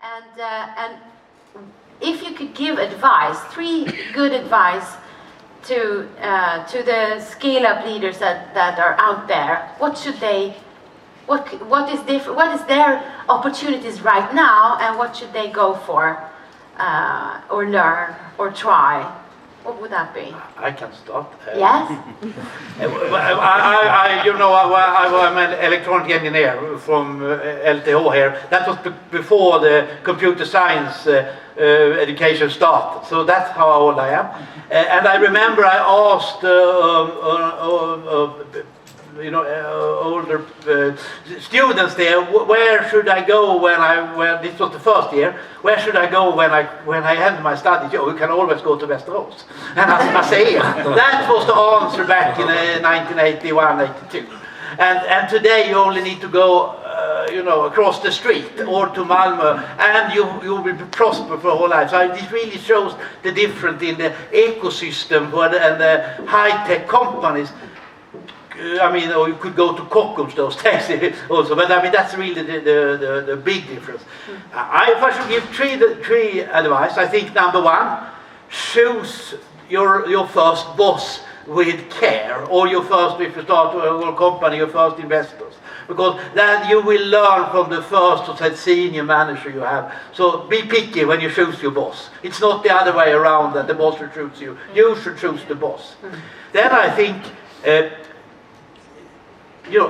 And if you could give advice, 3 good advice to the scale-up leaders that are out there, what should they? What is different? What is their opportunities right now, and what should they go for, or learn, or try? What would that be? I can start. Yes. I'm an electronic engineer from LTH here. That was before the computer science education started. So that's how old I am. And I remember I asked older students there, where should I go when this was the first year, where should I go when I end my studies? You can always go to Västerås. And I say, that was the answer back in 1981, 82. And today you only need to go across the street or to Malmö, and you will be prosper for whole life. So this really shows the difference in the ecosystem and the high-tech companies. Or you could go to Kockums those days also, but that's really the big difference. If I should give three advice, I think number 1, choose your first boss with care, or your first, if you start a company, your first investors, because then you will learn from the first or senior manager you have. So be picky when you choose your boss. It's not the other way around, that the boss should choose you. You should choose the boss. Then I think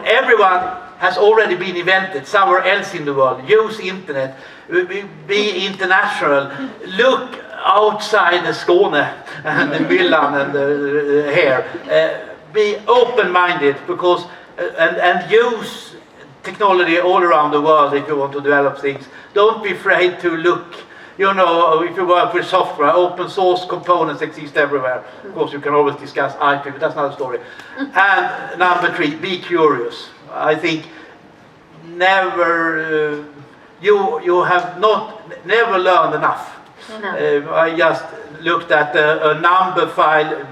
everyone has already been invented somewhere else in the world. Use internet, be international, look outside the Skåne and the Villan and the here. Be open-minded, because and use technology all around the world if you want to develop things. Don't be afraid to look. If you work with software, open source components exist everywhere. Of course, you can always discuss IP, but that's another story. And number 3, be curious. I think you have never learned enough. No. I just looked at a number file.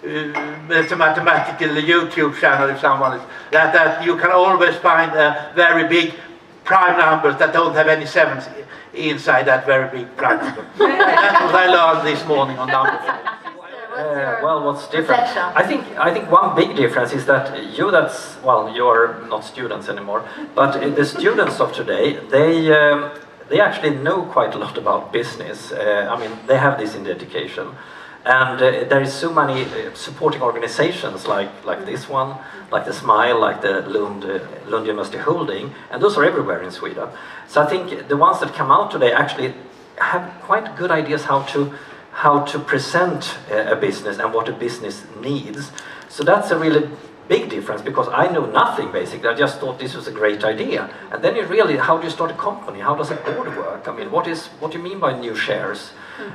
It's a mathematical YouTube channel. If someone is that you can always find very big prime numbers that don't have any sevens inside that very big prime number. That's what I learned this morning on number 4. Well, what's different? I think one big difference is that you're not students anymore, but the students of today, they actually know quite a lot about business. They have this in the education. And there is so many supporting organizations like this one, like the SMILE, like the Lund University Holding, and those are everywhere in Sweden. So I think the ones that come out today actually have quite good ideas how to present a business and what a business needs. So that's a really big difference, because I know nothing basically. I just thought this was a great idea. And then how do you start a company? How does a board work? What do you mean by new shares?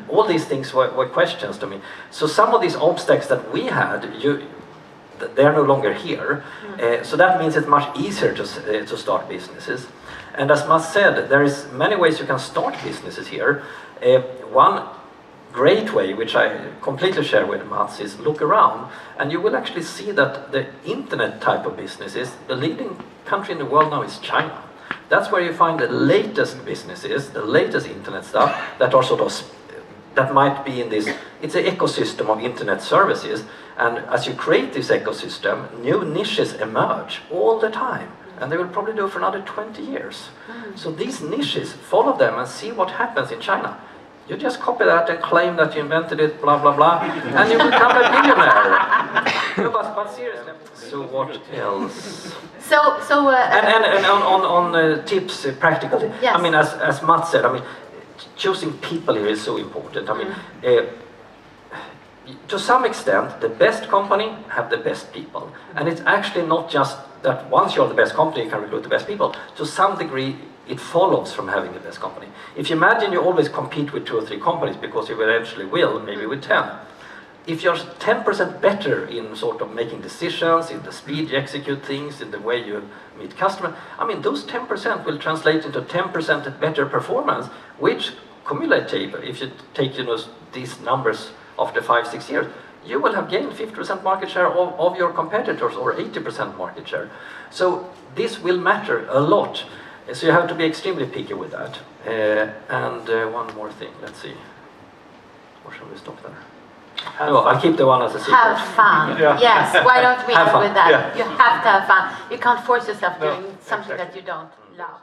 All these things were questions to me. So some of these obstacles that we had, they're no longer here. So that means it's much easier to start businesses. And as Mats said, there is many ways you can start businesses here. One great way, which I completely share with Mats, is look around, and you will actually see that the internet type of businesses, the leading country in the world now is China. That's where you find the latest businesses, the latest internet stuff that are that might be in this. It's an ecosystem of internet services, and as you create this ecosystem, new niches emerge all the time, and they will probably do it for another 20 years. So these niches, follow them and see what happens in China. You just copy that and claim that you invented it, blah blah blah, and you become a billionaire. But seriously, so what else? And on tips practically. Yes. As Mats said, choosing people here is so important. To some extent, the best company have the best people, and it's actually not just that once you're the best company you can recruit the best people. To some degree, it follows from having the best company. If you imagine you always compete with 2 or 3 companies, because you eventually will, maybe with 10. If you're 10% better in sort of making decisions, in the speed you execute things, in the way you meet customers, those 10% will translate into 10% better performance, which cumulative, if you take these numbers after 5-6 years, you will have gained 50% market share of your competitors, or 80% market share. So this will matter a lot. So you have to be extremely picky with that. And one more thing, let's see. Or shall we stop there? No, I'll keep the one as a secret. Have fun. Yeah. Yes, why don't we Have end fun. with that? Yeah. You have to have fun. You can't force yourself No, doing something exactly. that you don't love.